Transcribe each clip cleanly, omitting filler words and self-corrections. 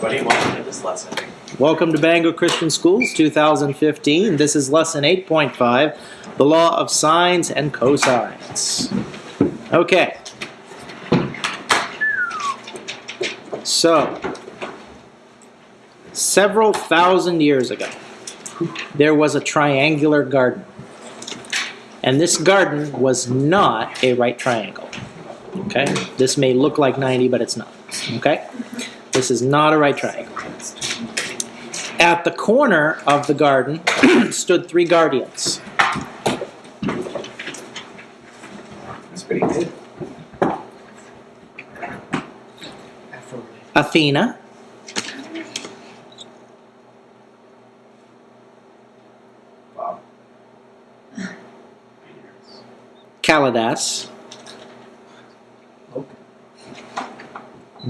everybody. Welcome to this lesson. Welcome to Bangor Christian Schools 2015. This is lesson 8.5, the Law of Sines and Cosines. Okay. So, several thousand years ago, there was a triangular garden. And this garden was not a right triangle. Okay? This may look like 90, but it's not. Okay? This is not a right triangle. At the corner of the garden stood three guardians. That's pretty good. Athena, Bob. Callidas,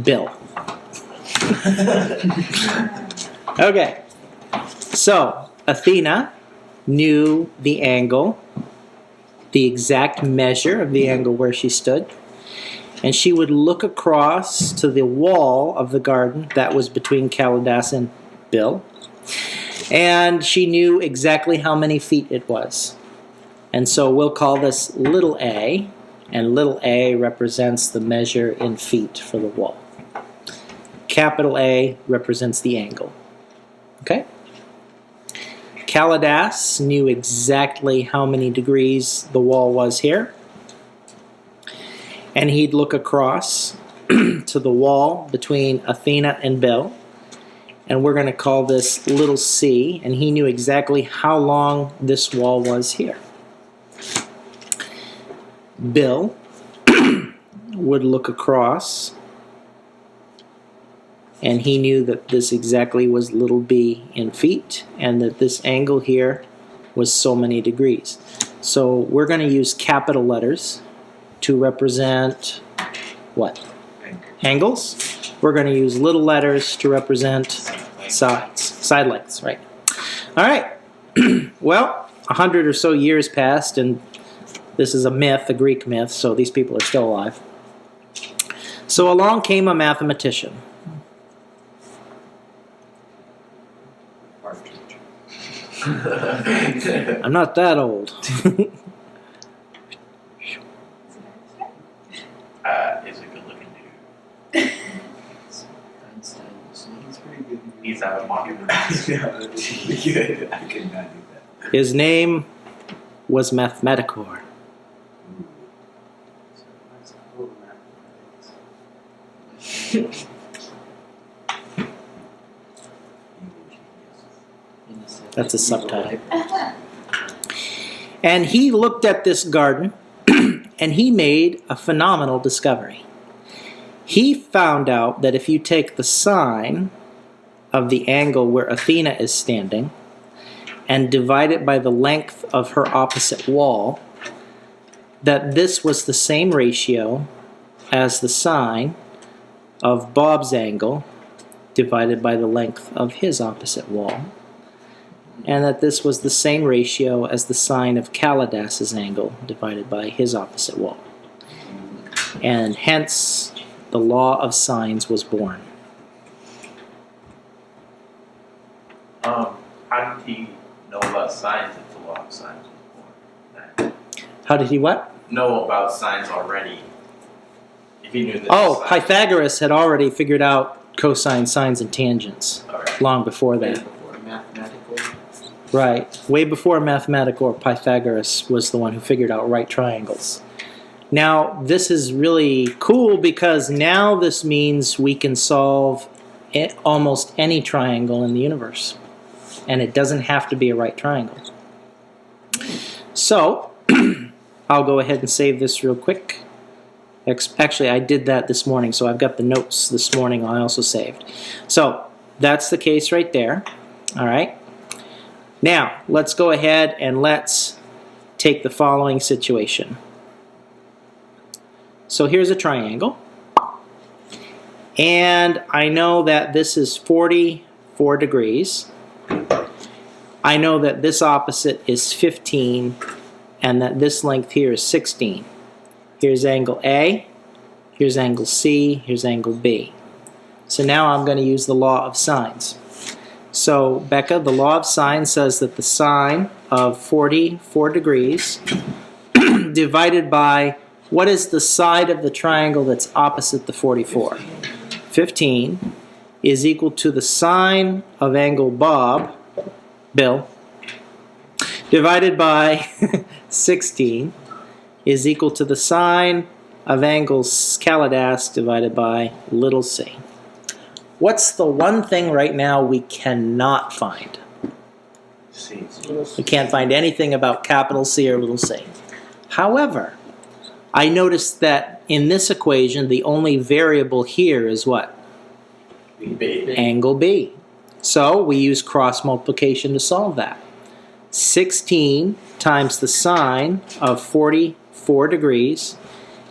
Bill. Okay, so Athena knew the angle, the exact measure of the angle where she stood, and she would look across to the wall of the garden that was between Callidas and Bill, and she knew exactly how many feet it was. And so we'll call this little a, and little a represents the measure in feet for the wall. Capital A represents the angle. Okay? Callidas knew exactly how many degrees the wall was here. And he'd look across to the wall between Athena and Bill. And we're going to call this little c. And he knew exactly how long this wall was here. Bill would look across, and he knew that this exactly was little b in feet, and that this angle here was so many degrees. So we're going to use capital letters to represent what? Angles. We're going to use little letters to represent sides. Side lengths, right. All right. Well, 100 or so years passed, and this is a myth, a Greek myth, so these people are still alive. So along came a mathematician. I'm not that old. He's a good-looking dude. He's out of mocking. Yeah, good. I could not do that. His name was Mathematicor. That's a subtitle. And he looked at this garden and he made a phenomenal discovery. He found out that if you take the sine of the angle where Athena is standing and divide it by the length of her opposite wall, that this was the same ratio as the sine of Bob's angle divided by the length of his opposite wall, and that this was the same ratio as the sine of Callidas' angle divided by his opposite wall. And hence, the law of sines was born. How did he know about sines if the law of sines was born? How did he what? Know about sines already. If he knew that. Oh, Pythagoras had already figured out cosine, sines, and tangents long before that. Mathematical. Right. Way before Mathematicor, Pythagoras was the one who figured out right triangles. Now, this is really cool because now this means we can solve almost any triangle in the universe. And it doesn't have to be a right triangle. So, I'll go ahead and save this real quick. Actually, I did that this morning, so I've got the notes this morning I also saved. So, that's the case right there. All right. Now, let's go ahead and let's take the following situation. So here's a triangle. And I know that this is 44 degrees. I know that this opposite is 15 and that this length here is 16. Here's angle A, here's angle C, here's angle B. So now I'm going to use the law of sines. So, Becca, the law of sines says that the sine of 44 degrees divided by, what is the side of the triangle that's opposite the 44? 15 is equal to the sine of angle Bill, divided by 16 is equal to the sine of angle Caladas divided by little c. What's the one thing right now we cannot find? C. We can't find anything about capital C or little c. However, I noticed that in this equation, the only variable here is what? B. Angle B. So we use cross multiplication to solve that. 16 times the sine of 44 degrees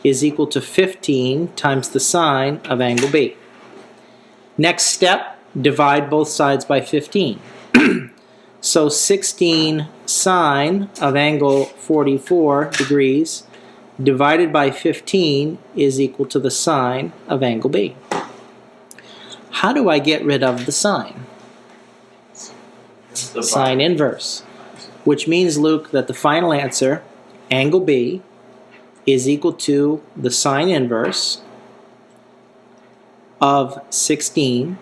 is equal to 15 times the sine of angle B. Next step, divide both sides by 15. So 16 sine of angle 44 degrees divided by 15 is equal to the sine of angle B. How do I get rid of the sine? Sine inverse. Which means, Luke, that the final answer, angle B, is equal to the sine inverse of 16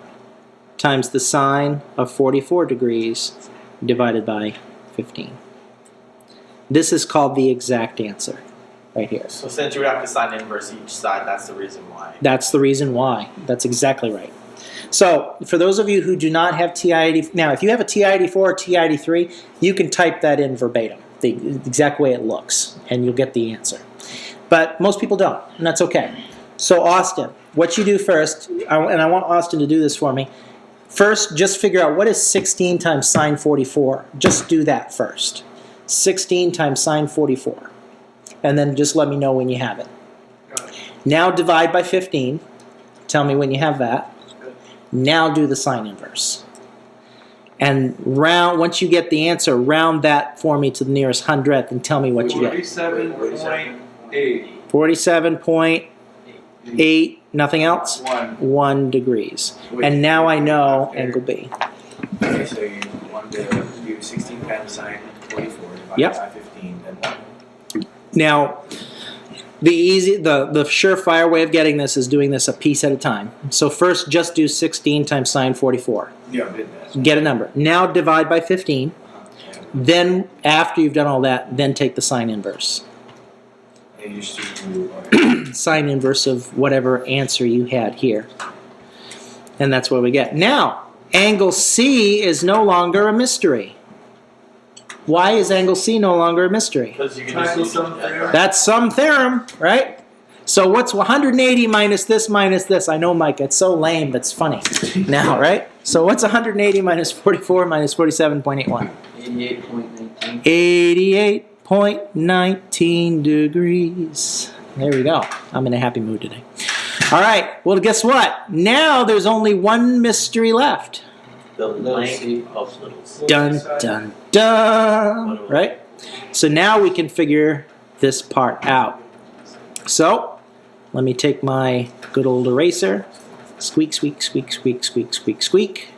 times the sine of 44 degrees divided by 15. This is called the exact answer right here. So since you have to sine inverse each side, that's the reason why. That's the reason why. That's exactly right. So for those of you who do not have TI-84, now if you have a TI-84 or TI-83, you can type that in verbatim, the exact way it looks, and you'll get the answer. But most people don't, and that's okay. So Austin, what you do first, and I want Austin to do this for me, first just figure out what is 16 times sine 44. Just do that first. 16 times sine 44. And then just let me know when you have it. Now divide by 15. Tell me when you have that. Now do the sine inverse. And once you get the answer, round that for me to the nearest hundredth and tell me what you get. 47.8. 47.8, nothing else? 1 degrees. And now I know angle B. Okay, so you want to do 16 times sine 44 divided Yep. by 15, then 1. Now, the surefire way of getting this is doing this a piece at a time. So first, just do 16 times sine 44. Yeah, I did that. Get a number. Now divide by 15. Yeah. Then, after you've done all that, then take the sine inverse. And you just do Sine inverse of whatever answer you had here. And that's what we get. Now, angle C is no longer a mystery. Why is angle C no longer a mystery? Because you can just look Some at theorem. That's some theorem, right? So what's 180 minus this minus this? I know, Mike, it's so lame, that's funny now, right? So what's 180 minus 44 minus 47.81? 88.19. 88.19 degrees. There we go. I'm in a happy mood today. All right, well, guess what? Now there's only one mystery left. The length of little c. Dun, dun, dun. Right? So now we can figure this part out. So, let me take my good old eraser. Squeak, squeak, squeak, squeak, squeak, squeak, squeak.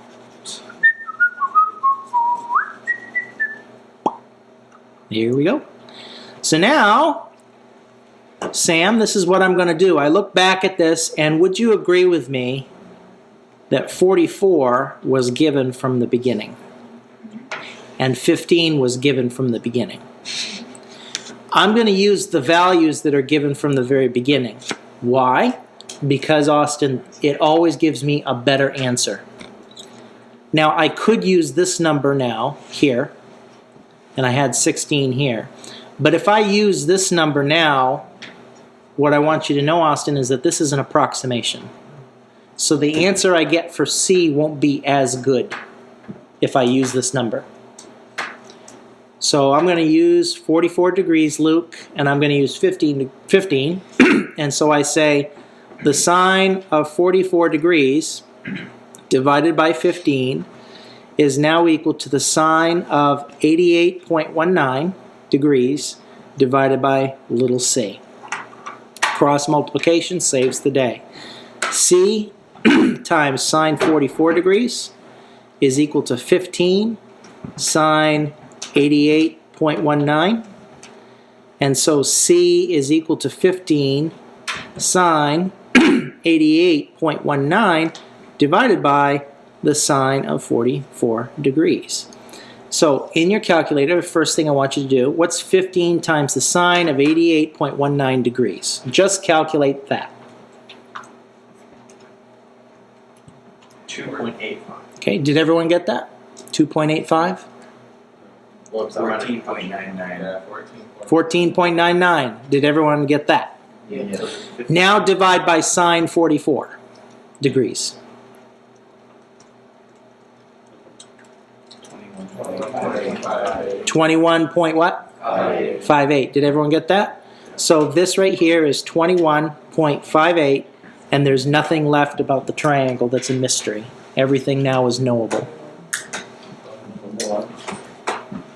Here we go. So now, Sam, this is what I'm going to do. I look back at this, and would you agree with me that 44 was given from the beginning and 15 was given from the beginning? I'm going to use the values that are given from the very beginning. Why? Because, Austin, it always gives me a better answer. Now, I could use this number now, here, and I had 16 here. But if I use this number now, what I want you to know, Austin, is that this is an approximation. So the answer I get for C won't be as good if I use this number. So I'm going to use 44 degrees, Luke, and I'm going to use 15. And so I say the sine of 44 degrees divided by 15 is now equal to the sine of 88.19 degrees divided by little c. Cross multiplication saves the day. C times sine 44 degrees is equal to 15 sine 88.19. And so C is equal to 15 sine 88.19 divided by the sine of 44 degrees. So in your calculator, the first thing I want you to do, what's 15 times the sine of 88.19 degrees? Just calculate that. 2.85. Okay, did everyone get that? 2.85? Whoops, I'm running. 14.99. 14.99. Did everyone get that? Yeah. Now divide by sine 44 degrees. 21 point what? 58. Did everyone get that? So this right here is 21.58, and there's nothing left about the triangle that's a mystery. Everything now is knowable.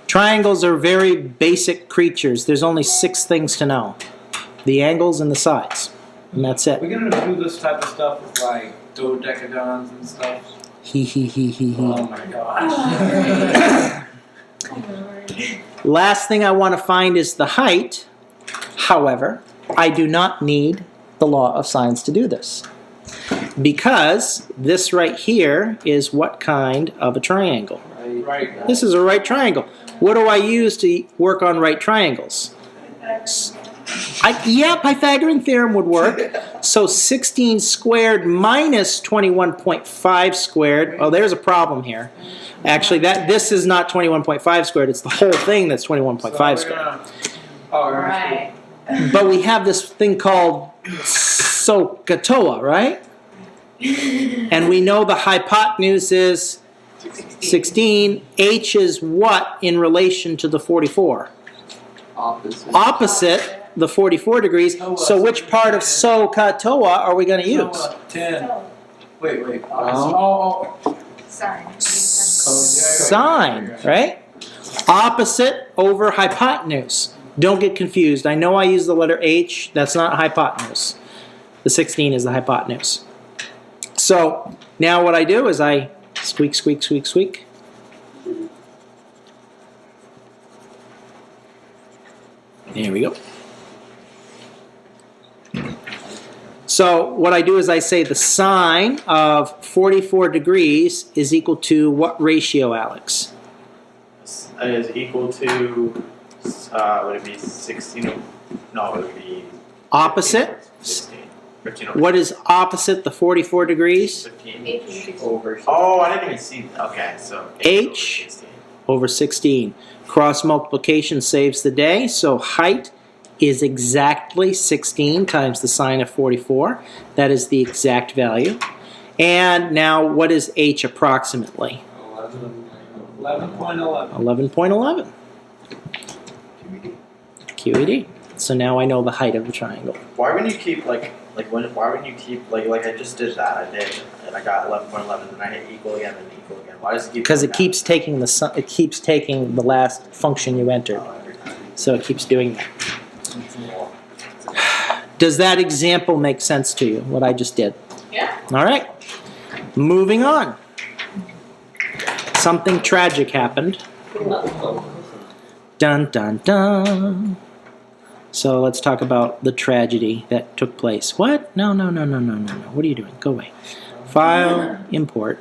Triangles are very basic creatures. There's only 6 things to know. The angles and the sides. And that's it. We're gonna do this type of stuff with like dodecagons and stuff. He. Oh my gosh. Last thing I want to find is the height. However, I do not need the law of sines to do this. Because this right here is what kind of a triangle? Right. This is a right triangle. What do I use to work on right triangles? Yeah, Pythagorean theorem would work. So 16 squared minus 21.5 squared. Oh, there's a problem here. Actually, this is not 21.5 squared. It's the whole thing that's 21.5 squared. Right. But we have this thing called SOHCAHTOA, right? And we know the hypotenuse is 16. H is what in relation to the 44? Opposite the 44 degrees. So which part of SOHCAHTOA are we going to use? 10. Wait. Sorry. Sine, right? Opposite over hypotenuse. Don't get confused. I know I use the letter H. That's not hypotenuse. The 16 is the hypotenuse. So now what I do is I squeak, squeak, squeak, squeak. There we go. So what I do is I say the sine of 44 degrees is equal to what ratio, Alex? It is equal to, would it be 16? No, it would be Opposite? 16. 15 over What is opposite the 44 degrees? 15 over. Oh, I didn't even see. Okay, so H. over 16. Over 16. Cross multiplication saves the day, so height is exactly 16 times the sine of 44. That is the exact value. And now what is H approximately? 11.11. 11.11. QED. So now I know the height of the triangle. Why wouldn't you keep why wouldn't you keep like I just did that? I did, and I got 11.11, and I hit equal again, and equal again. Why does it keep? Because it doing keeps taking the last function you entered. that? Every time. So it keeps doing that. Does that example make sense to you, what I just did? Yeah. All right. Moving on. Something tragic happened. Dun, dun, dun. So let's talk about the tragedy that took place. What? No. What are you doing? Go away. File, import.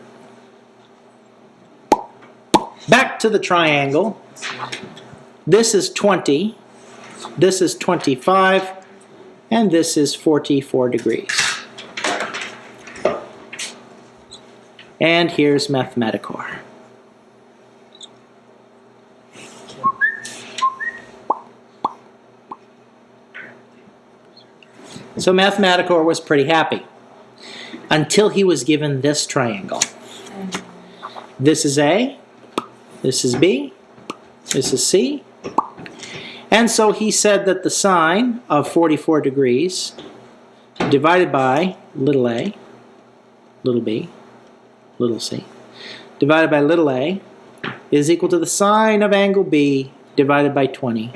Back to the triangle. This is 20. This is 25. And this is 44 degrees. And here's Mathematicor. So Mathematicor was pretty happy until he was given this triangle. This is A, this is B, this is C. And so he said that the sine of 44 degrees divided by little a, little b, little c, divided by little a is equal to the sine of angle B divided by 20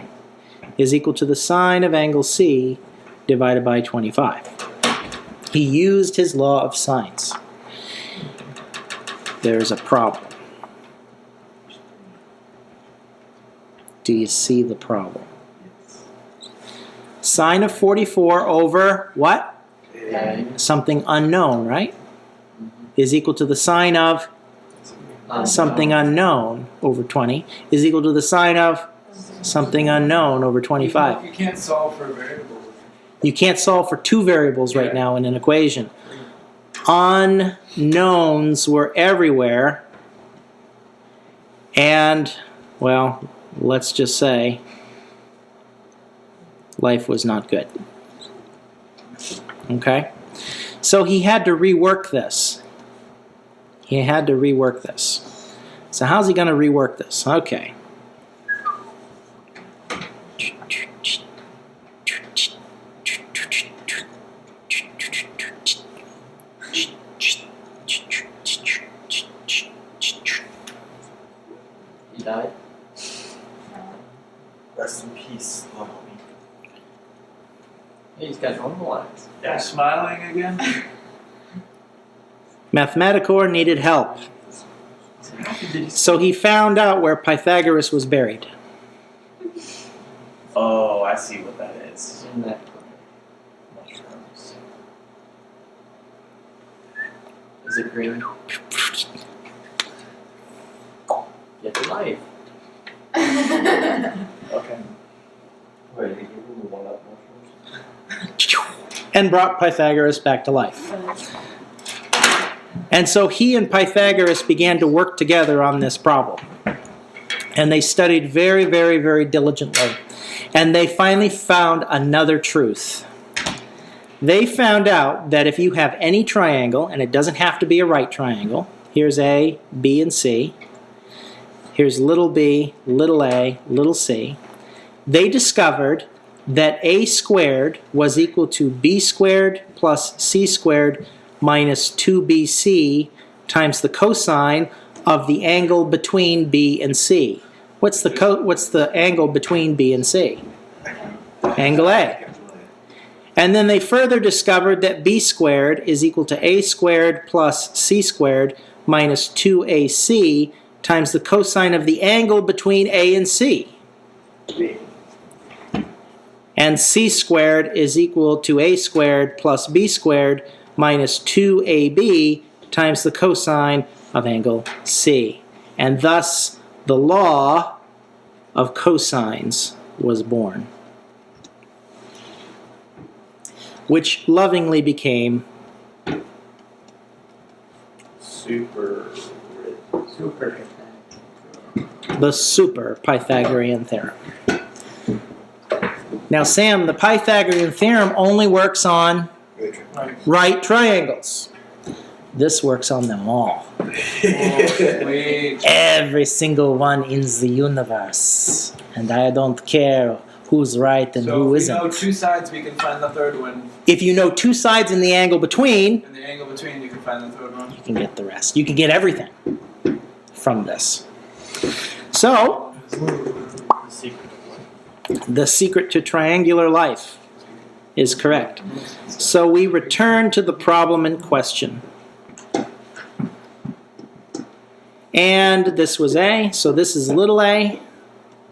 is equal to the sine of angle C divided by 25. He used his law of sines. there's a problem. Do you see the problem? Sine of 44 over what? Something unknown, right? Is equal to the sine of something unknown over 20 is equal to the sine of something unknown over 25. You can't solve for a variable. You can't solve for two variables right now in an equation. Unknowns were everywhere, and, well, let's just say life was not good. Okay? So he had to rework this. He had to rework this. So how's he going to rework this? Okay. He died? Rest in peace, little homie. He's got normal lines. They're smiling again? Mathematicor needed help. So he found out where Pythagoras was buried. Oh, I see what that is. In that Mushrooms. is it green? Get the knife. Okay. Wait, did you give me one up mushrooms? And brought Pythagoras back to life. And so he and Pythagoras began to work together on this problem. And they studied very, very, very diligently. And they finally found another truth. They found out that if you have any triangle, and it doesn't have to be a right triangle, here's A, B, and C. Here's little b, little a, little c. They discovered that a squared was equal to b squared plus c squared minus 2bc times the cosine of the angle between b and c. What's the angle between b and c? Angle A. And then they further discovered that b squared is equal to a squared plus c squared minus 2ac times the cosine of the angle between a and c. And c squared is equal to a squared plus b squared minus 2ab times the cosine of angle c. And thus, the law of cosines was born, which lovingly became Super. the super Pythagorean theorem. Now, Sam, the Pythagorean theorem only works on right triangles. This works on them all. Every single one in the universe. And I don't care who's right and who So if isn't. we know two sides, we can find the third one. If you know two sides in the angle between, In the angle between, you can find the third one. you can get the rest. You can get everything from this. So, The secret of life. the secret to triangular life is correct. So we return to the problem in question. And this was A, so this is little a,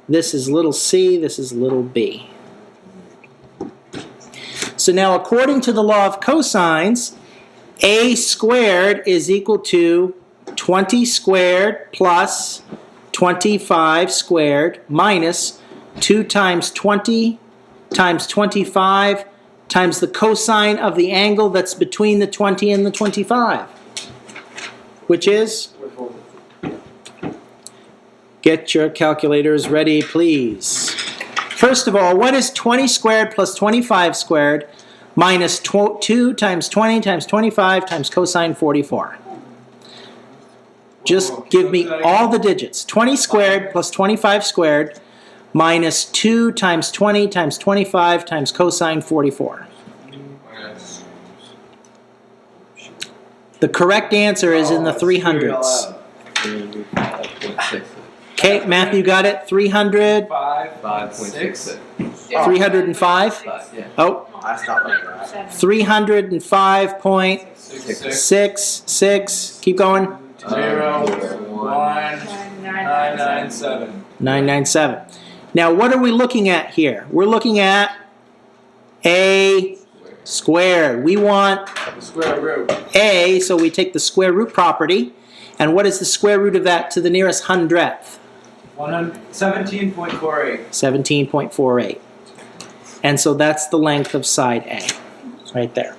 this is little c, this is little b. So now according to the law of cosines, a squared is equal to 20 squared plus 25 squared minus 2 times 20 times 25 times the cosine of the angle that's between the 20 and the 25, which is? Get your calculators ready, please. First of all, what is 20 squared plus 25 squared minus 2 times 20 times 25 times cosine 44? Just give me all the digits. 20 squared plus 25 squared minus 2 times 20 times 25 times cosine 44. The correct answer is in the 300s. Okay, Matthew got it? 300? 5.6. 305? Yeah. Oh, I stopped like that. 305.66. Keep going. 0, 1, 997. 997. Now, what are we looking at here? We're looking at a squared. We want the square root. a, so we take the square root property. And what is the square root of that to the nearest hundredth? 17.48. 17.48. And so that's the length of side A, right there.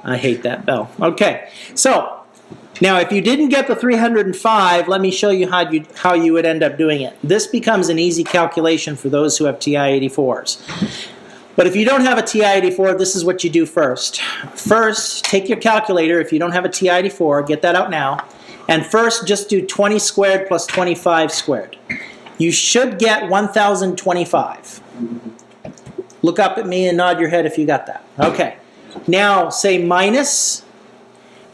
I hate that bell. Okay, so now if you didn't get the 305, let me show you how you would end up doing it. This becomes an easy calculation for those who have TI-84s. But if you don't have a TI-84, this is what you do first. First, take your calculator. If you don't have a TI-84, get that out now. And first, just do 20 squared plus 25 squared. You should get 1,025. Look up at me and nod your head if you got that. Okay. Now, say minus,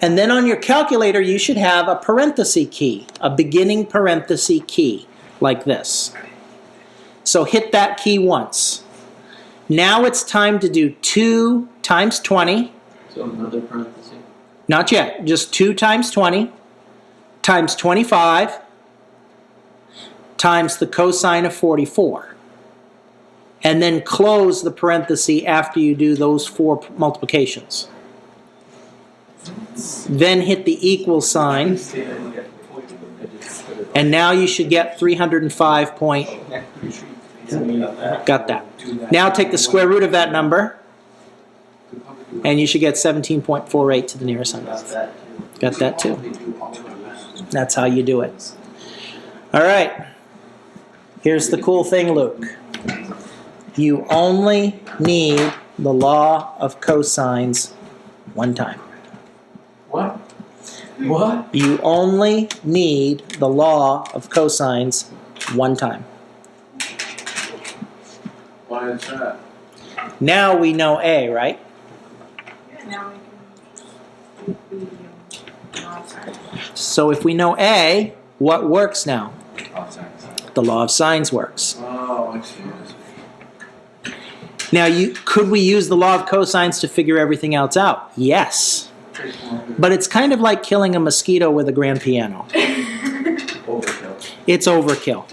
and then on your calculator, you should have a parenthesis key, a beginning parenthesis key, like this. So hit that key once. Now it's time to do 2 times 20. So another parenthesis. Not yet. Just 2 times 20 times 25 times the cosine of 44. And then close the parenthesis after you do those 4 multiplications. Then hit the equal sign. And now you should get 305 point. Got that. Now take the square root of that number. And you should get 17.48 to the nearest hundredth. Got that too. That's how you do it. All right. Here's the cool thing, Luke. You only need the law of cosines one time. What? What? You only need the law of cosines one time. Why is that? Now we know A, right? Yeah, now we can do the law of sines. So if we know A, what works now? Oh, sorry. The law of sines works. Oh, excuse me. Now, could we use the law of cosines to figure everything else out? Yes. But it's kind of like killing a mosquito with a grand piano. Overkill. It's overkill.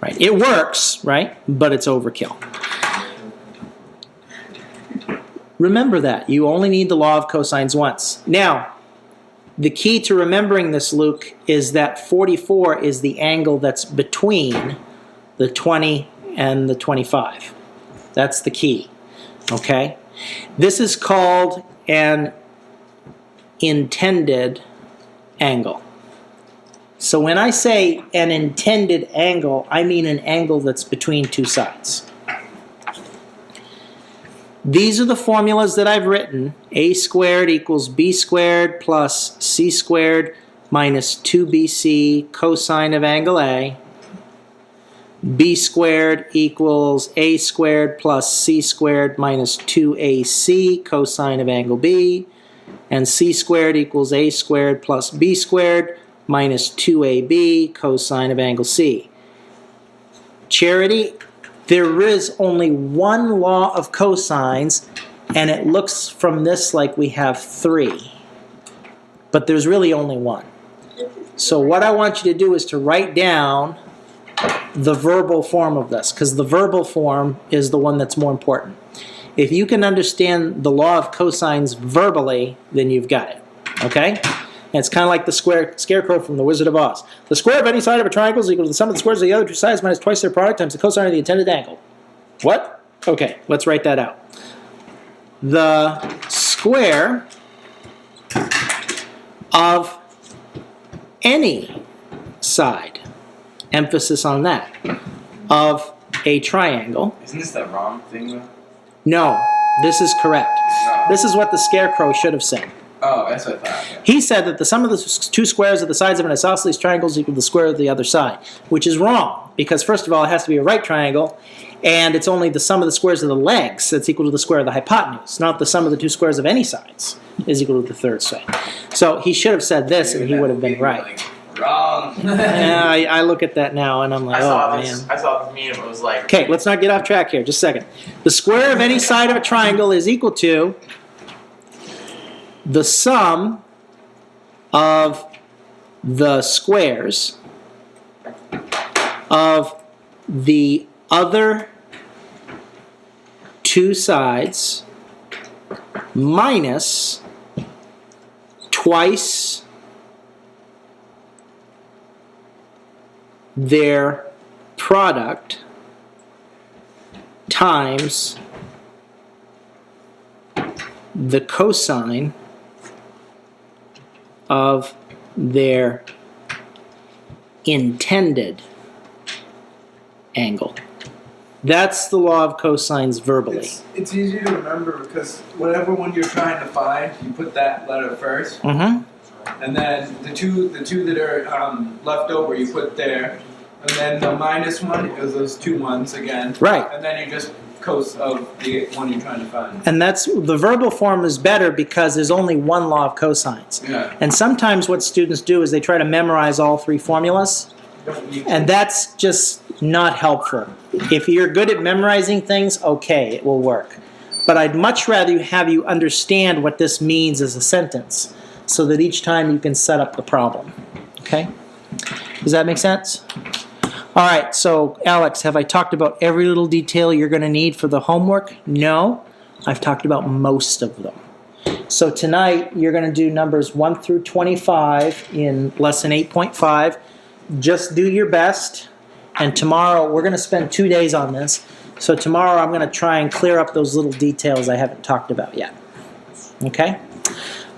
Right? It works, right? But it's overkill. Remember that. You only need the law of cosines once. Now, the key to remembering this, Luke, is that 44 is the angle that's between the 20 and the 25. That's the key. Okay? This is called an intended angle. So when I say an intended angle, I mean an angle that's between two sides. These are the formulas that I've written. A squared equals B squared plus C squared minus 2BC cosine of angle A. B squared equals A squared plus C squared minus 2AC cosine of angle B. And C squared equals A squared plus B squared minus 2AB cosine of angle C. Charity, there is only one law of cosines, and it looks from this like we have 3. But there's really only one. So what I want you to do is to write down the verbal form of this, because the verbal form is the one that's more important. If you can understand the law of cosines verbally, then you've got it. Okay? And it's kind of like the scarecrow from The Wizard of Oz. The square of any side of a triangle is equal to the sum of the squares of the other two sides minus twice their product times the cosine of the intended angle. What? Okay, let's write that out. The square of any side, emphasis on that, of a triangle. Isn't this the wrong thing, though? No, this is correct. This is what the scarecrow should have said. Oh, that's what I thought. Yeah. He said that the sum of the two squares of the sides of an isosceles triangle is equal to the square of the other side, which is wrong, because first of all, it has to be a right triangle, and it's only the sum of the squares of the legs that's equal to the square of the hypotenuse, not the sum of the two squares of any sides is equal to the third side. So he should have said this, and he would have been right. Like, wrong. Yeah, I look at that now, and I'm like, oh, man. I saw this meme. It was like, Okay, let's not get off track here. Just a second. The square of any side of a triangle is equal to the sum of the squares of the other two sides minus twice their product times the cosine of their intended angle. That's the law of cosines verbally. It's easy to remember because whatever one you're trying to find, you put that letter first, Mm-hmm. and then the two that are left over you put there, and then the minus one is those two ones again, Right. and then you just cos of the one you're trying to find. And that's the verbal form is better because there's only one law of cosines. Yeah. And sometimes what students do is they try to memorize all three formulas, Don't need and that's just not helpful. If you're good at memorizing things, okay, it will work. But I'd much rather have you understand what this means as a sentence so that each time you can set up the problem. Okay? Does that make sense? All right, so Alex, have I talked about every little detail you're going to need for the homework? No, I've talked about most of them. So tonight you're going to do numbers 1 through 25 in lesson 8.5. Just do your best. And tomorrow, we're going to spend 2 days on this. So tomorrow I'm going to try and clear up those little details I haven't talked about yet. Okay?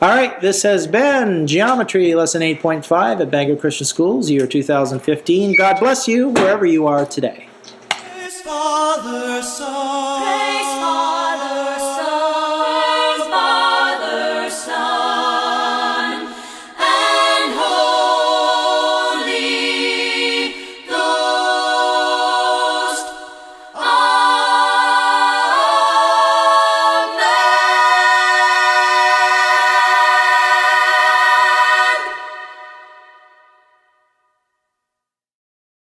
All right, this has been Geometry Lesson 8.5 at Bangor Christian Schools, year 2015. God bless you wherever you are today. Father, Son.